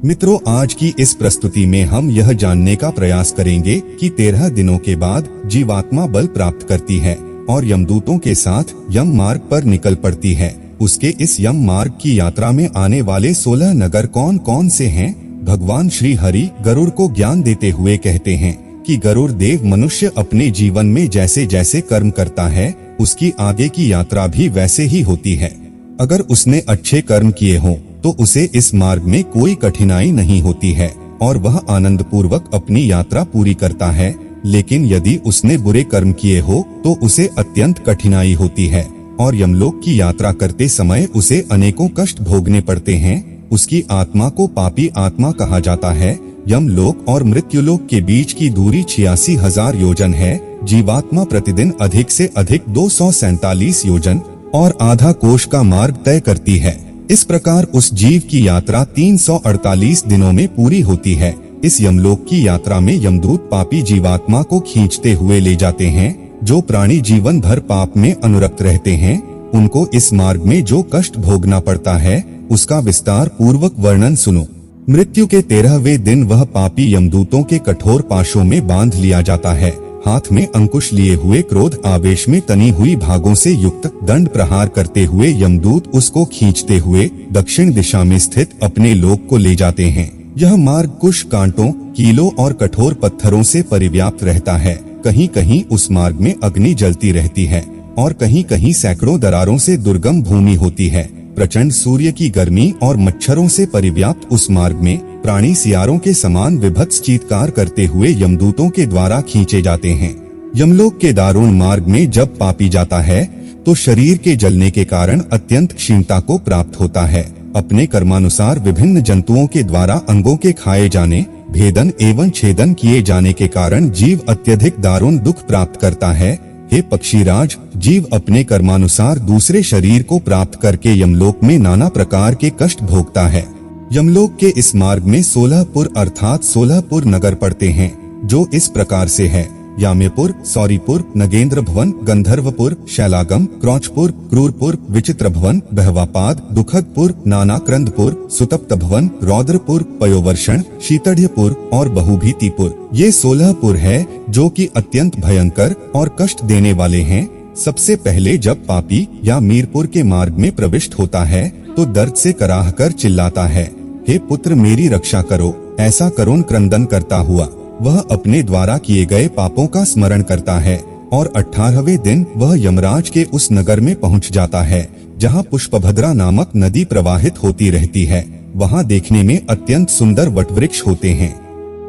मित्रों, आज की इस प्रस्तुति में हम यह जानने का प्रयास करेंगे कि 13 दिनों के बाद जीवात्मा बल प्राप्त करती है और यमदूतों के साथ यम मार्ग पर निकल पड़ती है। उसके इस यम मार्ग की यात्रा में आने वाले 16 नगर कौन कौन से हैं? भगवान श्री हरि गरुड़ को ज्ञान देते हुए कहते हैं कि गरुड़ देव मनुष्य अपने जीवन में जैसे जैसे कर्म करता है, उसकी आगे की यात्रा भी वैसे ही होती है। अगर उसने अच्छे कर्म किए हों तो उसे इस मार्ग में कोई कठिनाई नहीं होती है और वह आनंद पूर्वक अपनी यात्रा पूरी करता है। लेकिन यदि उसने बुरे कर्म किए हो तो उसे अत्यंत कठिनाई होती है और यमलोक की यात्रा करते समय उसे अनेकों कष्ट भोगने पड़ते हैं। उसकी आत्मा को पापी आत्मा कहा जाता है। यमलोक और मृत्युलोक के बीच की दूरी 86,000 योजन है। जीवात्मा प्रतिदिन अधिक से अधिक 247 योजन और आधा कोश का मार्ग तय करती है। इस प्रकार उस जीव की यात्रा 348 दिनों में पूरी होती है। इस यमलोक की यात्रा में यमदूत पापी जीवात्मा को खींचते हुए ले जाते हैं। जो प्राणी जीवन भर पाप में अनुरक्त रहते हैं, उनको इस मार्ग में जो कष्ट भोगना पड़ता है, उसका विस्तार पूर्वक वर्णन सुनो। मृत्यु के 13वें दिन वह पापी यमदूतों के कठोर पाशों में बांध लिया जाता है। हाथ में अंकुश लिए हुए क्रोध आवेश में तनी हुई भागों से युक्त दंड प्रहार करते हुए यमदूत उसको खींचते हुए दक्षिण दिशा में स्थित अपने लोक को ले जाते हैं। यह मार्ग कुश, कांटों, कीलों और कठोर पत्थरों से परिव्याप्त रहता है। कहीं कहीं उस मार्ग में अग्नि जलती रहती है और कहीं कहीं सैकड़ों दरारों से दुर्गम भूमि होती है। प्रचंड सूर्य की गर्मी और मच्छरों से परिव्याप्त उस मार्ग में प्राणी सियारों के समान विभत्स चीत्कार करते हुए यमदूतों के द्वारा खींचे जाते हैं। यमलोक के दारुण मार्ग में जब पापी जाता है तो शरीर के जलने के कारण अत्यंत क्षीणता को प्राप्त होता है। अपने कर्मानुसार विभिन्न जंतुओं के द्वारा अंगों के खाए जाने, भेदन एवं छेदन किए जाने के कारण जीव अत्यधिक दारुण दुख प्राप्त करता है। हे पक्षीराज, जीव अपने कर्मानुसार दूसरे शरीर को प्राप्त करके यमलोक में नाना प्रकार के कष्ट भोगता है। यमलोक के इस मार्ग में 16 पुर अर्थात 16 पुर नगर पड़ते हैं, जो इस प्रकार से है: याम्यपुर, सौरीपुर, नगेंद्र भवन, गंधर्वपुर, शैलागम, क्रौचपुर, क्रूरपुर, विचित्र भवन, बहवापाद, दुखदपुर, नानाक्रंदपुर, सुतप्त भवन, रौद्रपुर, पयोवर्षण, शीतढ़पुर और बहुभीतिपुर। ये 16 पुर है जो कि अत्यंत भयंकर और कष्ट देने वाले हैं। सबसे पहले जब पापी या मीरपुर के मार्ग में प्रविष्ट होता है तो दर्द से कराह कर चिल्लाता है, हे पुत्र मेरी रक्षा करो। ऐसा करुण क्रंदन करता हुआ वह अपने द्वारा किए गए पापों का स्मरण करता है और 18वें दिन वह यमराज के उस नगर में पहुंच जाता है जहां पुष्पभद्रा नामक नदी प्रवाहित होती रहती है। वहां देखने में अत्यंत सुंदर वटवृक्ष होते हैं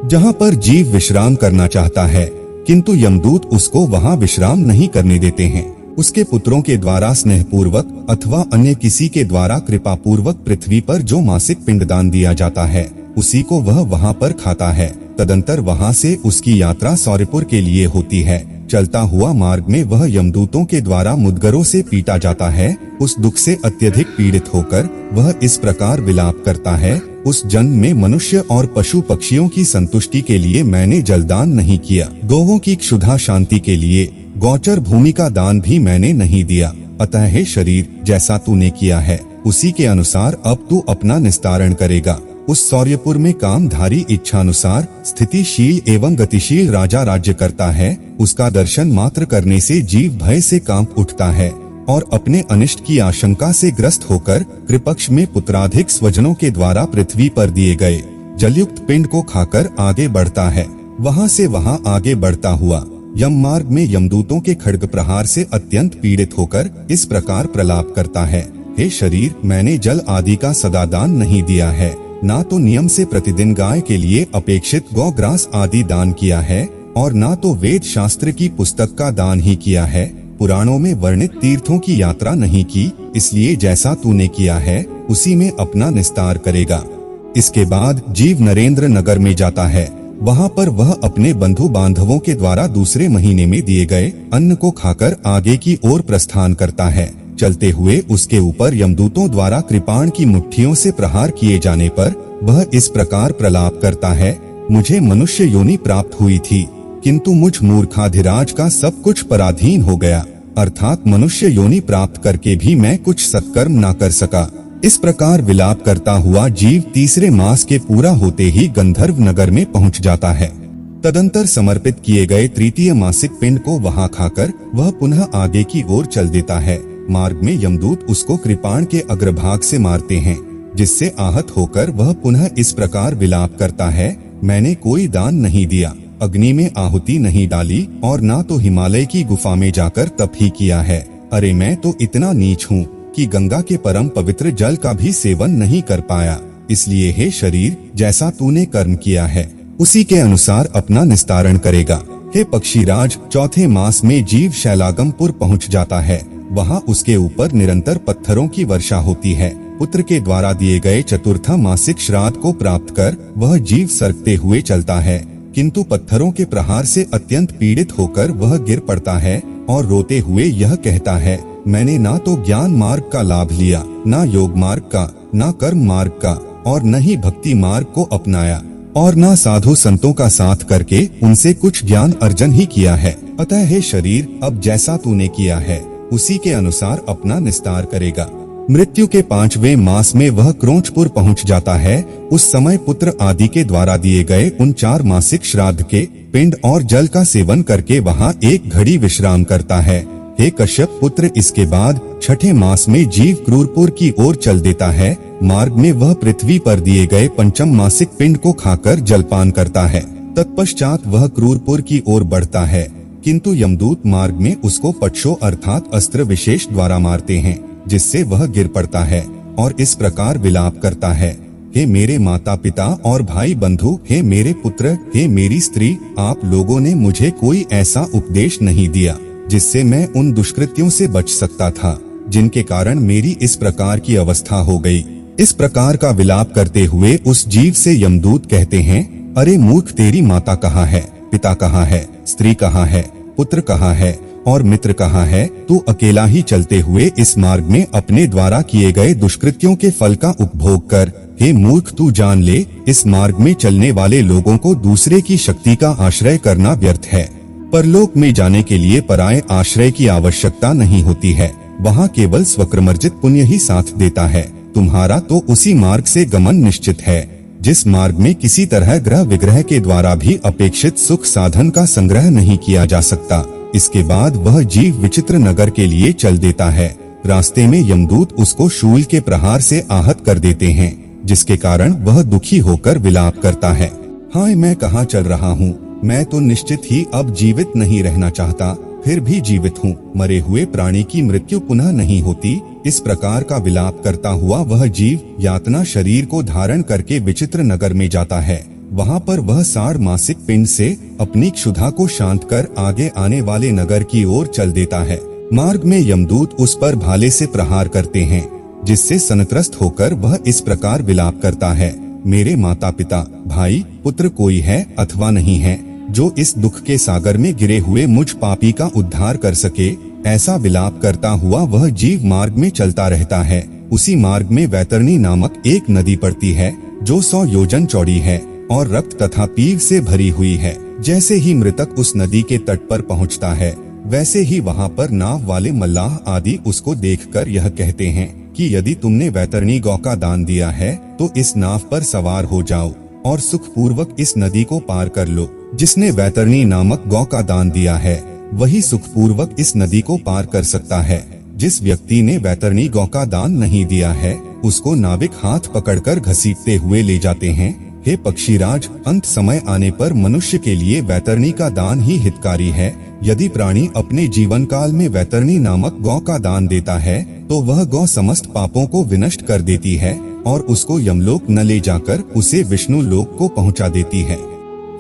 जहां पर जीव विश्राम करना चाहता है, किंतु यमदूत उसको वहां विश्राम नहीं करने देते हैं। उसके पुत्रों के द्वारा स्नेहपूर्वक अथवा अन्य किसी के द्वारा कृपा पूर्वक पृथ्वी पर जो मासिक पिंडदान दिया जाता है, उसी को वह वहां पर खाता है। तदंतर वहां से उसकी यात्रा सौरपुर के लिए होती है। चलता हुआ मार्ग में वह यमदूतों के द्वारा मुद्गरों से पीटा जाता है। उस दुख से अत्यधिक पीड़ित होकर वह इस प्रकार विलाप करता है, उस जन्म में मनुष्य और पशु पक्षियों की संतुष्टि के लिए मैंने जलदान नहीं किया, गौवों की क्षुधा शांति के लिए गौचर भूमि का दान भी मैंने नहीं दिया। अतः हे शरीर, जैसा तूने किया है उसी के अनुसार अब तू अपना निस्तारण करेगा। उस सौर्यपुर में कामधारी इच्छानुसार स्थितिशील एवं गतिशील राजा राज्य करता है। उसका दर्शन मात्र करने से जीव भय से कांप उठता है और अपने अनिष्ट की आशंका से ग्रस्त होकर कृपक्ष में पुत्राधिक स्वजनों के द्वारा पृथ्वी पर दिए गए जलयुक्त पिंड को खाकर आगे बढ़ता है। वहां से वहां आगे बढ़ता हुआ यम मार्ग में यमदूतों के खड्ग प्रहार से अत्यंत पीड़ित होकर इस प्रकार प्रलाप करता है, हे शरीर, मैंने जल आदि का सदा दान नहीं दिया है, ना तो नियम से प्रतिदिन गाय के लिए अपेक्षित गौग्रास आदि दान किया है और ना तो वेद शास्त्र की पुस्तक का दान ही किया है। पुराणों में वर्णित तीर्थों की यात्रा नहीं की, इसलिए जैसा तूने किया है उसी में अपना निस्तार करेगा। इसके बाद जीव नरेंद्र नगर में जाता है। वहां पर वह अपने बंधु बांधवों के द्वारा दूसरे महीने में दिए गए अन्न को खाकर आगे की ओर प्रस्थान करता है। चलते हुए उसके ऊपर यमदूतों द्वारा कृपाण की मुट्ठियों से प्रहार किए जाने पर वह इस प्रकार प्रलाप करता है, मुझे मनुष्य योनि प्राप्त हुई थी, किंतु मुझ मूर्खाधिराज का सब कुछ पराधीन हो गया, अर्थात मनुष्य योनि प्राप्त करके भी मैं कुछ सत्कर्म न कर सका। इस प्रकार विलाप करता हुआ जीव तीसरे मास के पूरा होते ही गंधर्व नगर में पहुंच जाता है। तदंतर समर्पित किए गए तृतीय मासिक पिंड को वहां खाकर वह पुनः आगे की ओर चल देता है। मार्ग में यमदूत उसको कृपाण के अग्रभाग से मारते हैं, जिससे आहत होकर वह पुनः इस प्रकार विलाप करता है, मैंने कोई दान नहीं दिया, अग्नि में आहुति नहीं डाली और ना तो हिमालय की गुफा में जाकर तप ही किया है। अरे मैं तो इतना नीच हूँ कि गंगा के परम पवित्र जल का भी सेवन नहीं कर पाया। इसलिए हे शरीर, जैसा तूने कर्म किया है उसी के अनुसार अपना निस्तारण करेगा। हे पक्षीराज, चौथे मास में जीव शैलागमपुर पहुँच जाता है। वहाँ उसके ऊपर निरंतर पत्थरों की वर्षा होती है। पुत्र के द्वारा दिए गए चतुर्था मासिक श्राद्ध को प्राप्त कर वह जीव सरकते हुए चलता है, किंतु पत्थरों के प्रहार से अत्यंत पीड़ित होकर वह गिर पड़ता है और रोते हुए यह कहता है, मैंने ना तो ज्ञान मार्ग का लाभ लिया, ना योग मार्ग का, ना कर्म मार्ग का और न ही भक्ति मार्ग को अपनाया और ना साधु संतों का साथ करके उनसे कुछ ज्ञान अर्जन ही किया है। अतः हे शरीर, अब जैसा तूने किया है उसी के अनुसार अपना निस्तार करेगा। मृत्यु के 5वें मास में वह क्रोंचपुर पहुंच जाता है। उस समय पुत्र आदि के द्वारा दिए गए उन 4 मासिक श्राद्ध के पिंड और जल का सेवन करके वहां एक घड़ी विश्राम करता है। हे कश्यप पुत्र, इसके बाद 6ठे मास में जीव क्रूरपुर की ओर चल देता है। मार्ग में वह पृथ्वी पर दिए गए 5म मासिक पिंड को खाकर जलपान करता है। तत्पश्चात वह क्रूरपुर की ओर बढ़ता है, किंतु यमदूत मार्ग में उसको पक्षो अर्थात अस्त्र विशेष द्वारा मारते हैं, जिससे वह गिर पड़ता है और इस प्रकार विलाप करता है, हे मेरे माता पिता और भाई बंधु, हे मेरे पुत्र, हे मेरी स्त्री, आप लोगों ने मुझे कोई ऐसा उपदेश नहीं दिया जिससे मैं उन दुष्कृत्यों से बच सकता था जिनके कारण मेरी इस प्रकार की अवस्था हो गई। इस प्रकार का विलाप करते हुए उस जीव से यमदूत कहते हैं, अरे मूर्ख, तेरी माता कहाँ है, पिता कहाँ है, स्त्री कहाँ है, पुत्र कहाँ है और मित्र कहाँ है? तू अकेला ही चलते हुए इस मार्ग में अपने द्वारा किए गए दुष्कृत्यों के फल का उपभोग कर। हे मूर्ख, तू जान ले, इस मार्ग में चलने वाले लोगों को दूसरे की शक्ति का आश्रय करना व्यर्थ है। परलोक में जाने के लिए पराये आश्रय की आवश्यकता नहीं होती है, वहाँ केवल स्वक्रमर्जित पुण्य ही साथ देता है। तुम्हारा तो उसी मार्ग से गमन निश्चित है जिस मार्ग में किसी तरह ग्रह विग्रह के द्वारा भी अपेक्षित सुख साधन का संग्रह नहीं किया जा सकता। इसके बाद वह जीव विचित्र नगर के लिए चल देता है। रास्ते में यमदूत उसको शूल के प्रहार से आहत कर देते हैं, जिसके कारण वह दुखी होकर विलाप करता है, हाय मैं कहाँ चल रहा हूँ, मैं तो निश्चित ही अब जीवित नहीं रहना चाहता, फिर भी जीवित हूँ। मरे हुए प्राणी की मृत्यु पुनः नहीं होती। इस प्रकार का विलाप करता हुआ वह जीव यातना शरीर को धारण करके विचित्र नगर में जाता है। वहाँ पर वह 60 मासिक पिंड से अपनी क्षुधा को शांत कर आगे आने वाले नगर की ओर चल देता है। मार्ग में यमदूत उस पर भाले से प्रहार करते हैं, जिससे सनत्रस्त होकर वह इस प्रकार विलाप करता है, मेरे माता पिता, भाई, पुत्र कोई है अथवा नहीं है जो इस दुख के सागर में गिरे हुए मुझ पापी का उद्धार कर सके। ऐसा विलाप करता हुआ वह जीव मार्ग में चलता रहता है। उसी मार्ग में वैतरणी नामक एक नदी पड़ती है, जो 100 योजन चौड़ी है और रक्त तथा पीव से भरी हुई है। जैसे ही मृतक उस नदी के तट पर पहुंचता है, वैसे ही वहां पर नाव वाले मल्लाह आदि उसको देखकर यह कहते हैं कि यदि तुमने वैतरणी गौ का दान दिया है तो इस नाव पर सवार हो जाओ और सुखपूर्वक इस नदी को पार कर लो। जिसने वैतरणी नामक गौ का दान दिया है वही सुखपूर्वक इस नदी को पार कर सकता है। जिस व्यक्ति ने वैतरणी गौ का दान नहीं दिया है उसको नाविक हाथ पकड़कर घसीटते हुए ले जाते हैं। हे पक्षीराज, अंत समय आने पर मनुष्य के लिए वैतरणी का दान ही हितकारी है। यदि प्राणी अपने जीवन काल में वैतरणी नामक गौ का दान देता है तो वह गौ समस्त पापों को विनष्ट कर देती है और उसको यमलोक न ले जाकर उसे विष्णु लोक को पहुंचा देती है।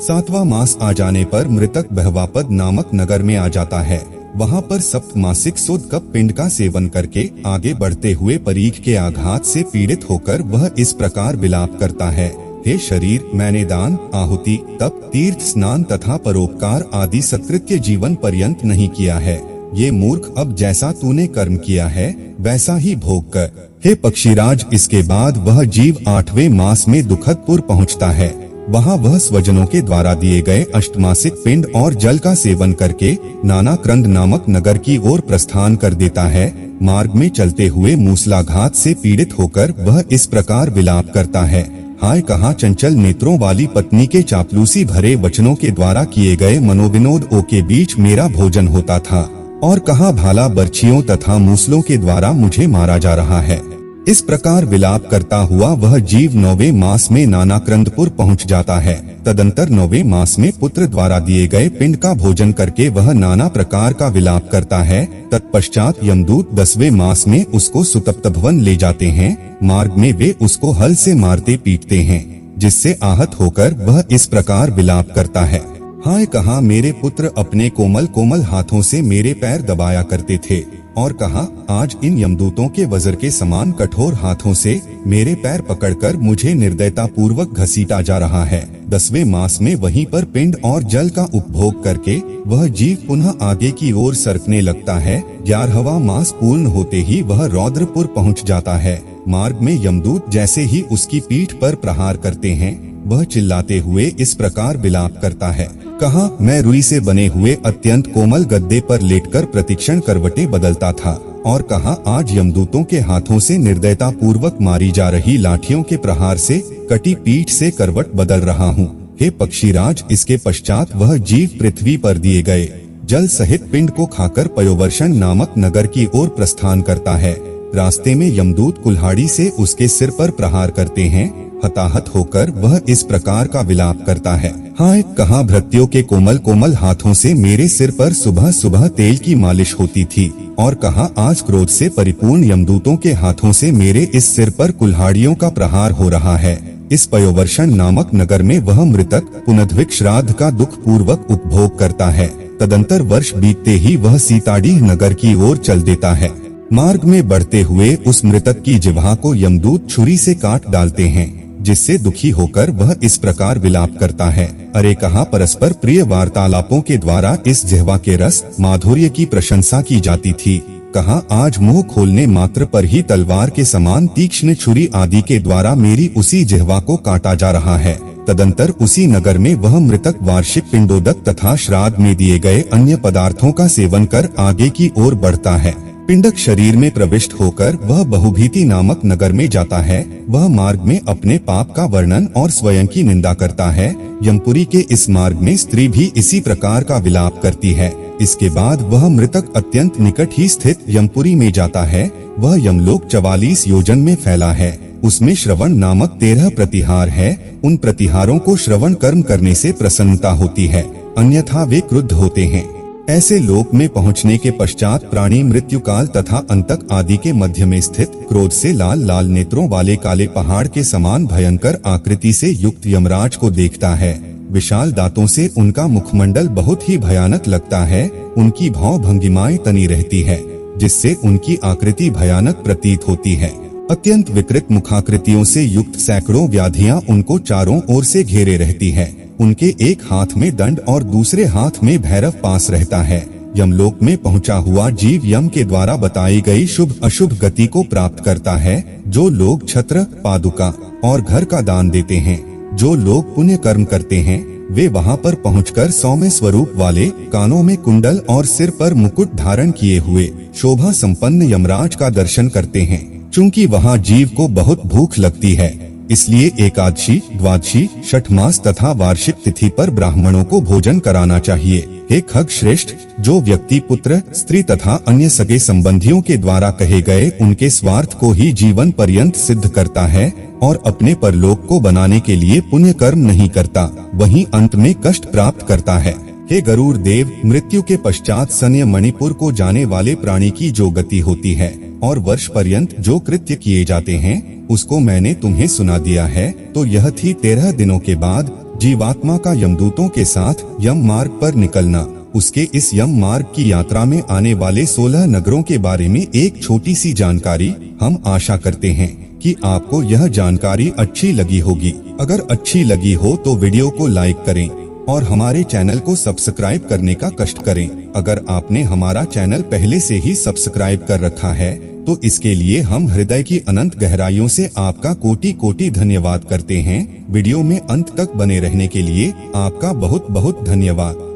7वां मास आ जाने पर मृतक बहवापद नामक नगर में आ जाता है। वहाँ पर सप्तमासिक सुद कप पिंड का सेवन करके आगे बढ़ते हुए परीख के आघात से पीड़ित होकर वह इस प्रकार विलाप करता है, हे शरीर, मैंने दान, आहुति, तप, तीर्थ स्नान तथा परोपकार आदि सत्कृत्य जीवन पर्यंत नहीं किया है। ये मूर्ख, अब जैसा तूने कर्म किया है वैसा ही भोग कर। हे पक्षीराज, इसके बाद वह जीव 8वें मास में दुखदपुर पहुँचता है। वहाँ वह स्वजनों के द्वारा दिए गए अष्टमासिक पिंड और जल का सेवन करके नाना क्रंद नामक नगर की ओर प्रस्थान कर देता है। मार्ग में चलते हुए मूसलाघात से पीड़ित होकर वह इस प्रकार विलाप करता है। हाय कहाँ चंचल नेत्रों वाली पत्नी के चापलूसी भरे वचनों के द्वारा किए गए मनोविनोद के बीच मेरा भोजन होता था, और कहाँ भाला बर्छियों तथा मूसलों के द्वारा मुझे मारा जा रहा है। इस प्रकार विलाप करता हुआ वह जीव 9वें मास में नानाक्रंदपुर पहुंच जाता है। तदंतर 9वें मास में पुत्र द्वारा दिए गए पिंड का भोजन करके वह नाना प्रकार का विलाप करता है। तत्पश्चात यमदूत 10वें मास में उसको सुतप्त भवन ले जाते हैं। मार्ग में वे उसको हल से मारते पीटते हैं, जिससे आहत होकर वह इस प्रकार विलाप करता है। हाय कहाँ मेरे पुत्र अपने कोमल कोमल हाथों से मेरे पैर दबाया करते थे, और कहा आज इन यमदूतों के वज्र के समान कठोर हाथों से मेरे पैर पकड़कर मुझे निर्दयता पूर्वक घसीटा जा रहा है। 10वें मास में वहीं पर पिंड और जल का उपभोग करके वह जीव पुनः आगे की ओर सरकने लगता है। 11वां मास पूर्ण होते ही वह रौद्रपुर पहुंच जाता है। मार्ग में यमदूत जैसे ही उसकी पीठ पर प्रहार करते हैं, वह चिल्लाते हुए इस प्रकार विलाप करता है। कहा मैं रुई से बने हुए अत्यंत कोमल गद्दे पर लेटकर प्रतिक्षण करवटें बदलता था, और कहा आज यमदूतों के हाथों से निर्दयता पूर्वक मारी जा रही लाठियों के प्रहार से कटी पीठ से करवट बदल रहा हूँ। हे पक्षीराज, इसके पश्चात वह जीव पृथ्वी पर दिए गए जल सहित पिंड को खाकर पयोवर्षण नामक नगर की ओर प्रस्थान करता है। रास्ते में यमदूत कुल्हाड़ी से उसके सिर पर प्रहार करते हैं। हताहत होकर वह इस प्रकार का विलाप करता है। हाय कहाँ भृत्यों के कोमल कोमल हाथों से मेरे सिर पर सुबह सुबह तेल की मालिश होती थी, और कहाँ आज क्रोध से परिपूर्ण यमदूतों के हाथों से मेरे इस सिर पर कुल्हाड़ियों का प्रहार हो रहा है। इस पयोवर्षण नामक नगर में वह मृतक पुनद्विक श्राद्ध का दुख पूर्वक उपभोग करता है। तदंतर वर्ष बीतते ही वह सीताडीह नगर की ओर चल देता है। मार्ग में बढ़ते हुए उस मृतक की जिह्वा को यमदूत छुरी से काट डालते हैं, जिससे दुखी होकर वह इस प्रकार विलाप करता है। अरे कहाँ परस्पर प्रिय वार्तालापों के द्वारा इस जिह्वा के रस माधुर्य की प्रशंसा की जाती थी, कहाँ आज मुंह खोलने मात्र पर ही तलवार के समान तीक्ष्ण छुरी आदि के द्वारा मेरी उसी जिह्वा को काटा जा रहा है। तदंतर उसी नगर में वह मृतक वार्षिक पिंडोदक तथा श्राद्ध में दिए गए अन्य पदार्थों का सेवन कर आगे की ओर बढ़ता है। पिंडक शरीर में प्रविष्ट होकर वह बहुभीति नामक नगर में जाता है। वह मार्ग में अपने पाप का वर्णन और स्वयं की निंदा करता है। यमपुरी के इस मार्ग में स्त्री भी इसी प्रकार का विलाप करती है। इसके बाद वह मृतक अत्यंत निकट ही स्थित यमपुरी में जाता है। वह यमलोक 44 योजन में फैला है। उसमें श्रवण नामक 13 प्रतिहार है। उन प्रतिहारों को श्रवण कर्म करने से प्रसन्नता होती है, अन्यथा वे क्रुद्ध होते हैं। ऐसे लोक में पहुंचने के पश्चात प्राणी मृत्यु काल तथा अंतक आदि के मध्य में स्थित क्रोध से लाल लाल नेत्रों वाले काले पहाड़ के समान भयंकर आकृति से युक्त यमराज को देखता है। विशाल दांतों से उनका मुखमंडल बहुत ही भयानक लगता है। उनकी भौं भंगिमाएं तनी रहती है, जिससे उनकी आकृति भयानक प्रतीत होती है। अत्यंत विकृत मुखाकृतियों से युक्त सैकड़ों व्याधियां उनको चारों ओर से घेरे रहती है। उनके एक हाथ में दंड और दूसरे हाथ में भैरव पास रहता है। यमलोक में पहुंचा हुआ जीव यम के द्वारा बताई गई शुभ अशुभ गति को प्राप्त करता है। जो लोग छत्र, पादुका और घर का दान देते हैं, जो लोग पुण्य कर्म करते हैं, वे वहां पर पहुंचकर सौम्य स्वरूप वाले, कानों में कुंडल और सिर पर मुकुट धारण किए हुए शोभा संपन्न यमराज का दर्शन करते हैं। चूँकि वहाँ जीव को बहुत भूख लगती है, इसलिए एकादशी, द्वादशी, छठमास तथा वार्षिक तिथि पर ब्राह्मणों को भोजन कराना चाहिए। हे खग श्रेष्ठ, जो व्यक्ति पुत्र, स्त्री तथा अन्य सगे संबंधियों के द्वारा कहे गए उनके स्वार्थ को ही जीवन पर्यंत सिद्ध करता है और अपने परलोक को बनाने के लिए पुण्य कर्म नहीं करता, वहीं अंत में कष्ट प्राप्त करता है। हे गरुड़ देव, मृत्यु के पश्चात सन्य मणिपुर को जाने वाले प्राणी की जो गति होती है और वर्ष पर्यंत जो कृत्य किए जाते हैं, उसको मैंने तुम्हें सुना दिया है। तो यह थी 13 दिनों के बाद जीवात्मा का यमदूतों के साथ यम मार्ग पर निकलना। उसके इस यम मार्ग की यात्रा में आने वाले 16 नगरों के बारे में एक छोटी सी जानकारी। हम आशा करते हैं कि आपको यह जानकारी अच्छी लगी होगी। अगर अच्छी लगी हो तो वीडियो को लाइक करें और हमारे चैनल को सब्सक्राइब करने का कष्ट करें। अगर आपने हमारा चैनल पहले से ही सब्सक्राइब कर रखा है तो इसके लिए हम हृदय की अनंत गहराइयों से आपका कोटि कोटि धन्यवाद करते हैं। वीडियो में अंत तक बने रहने के लिए आपका बहुत बहुत धन्यवाद।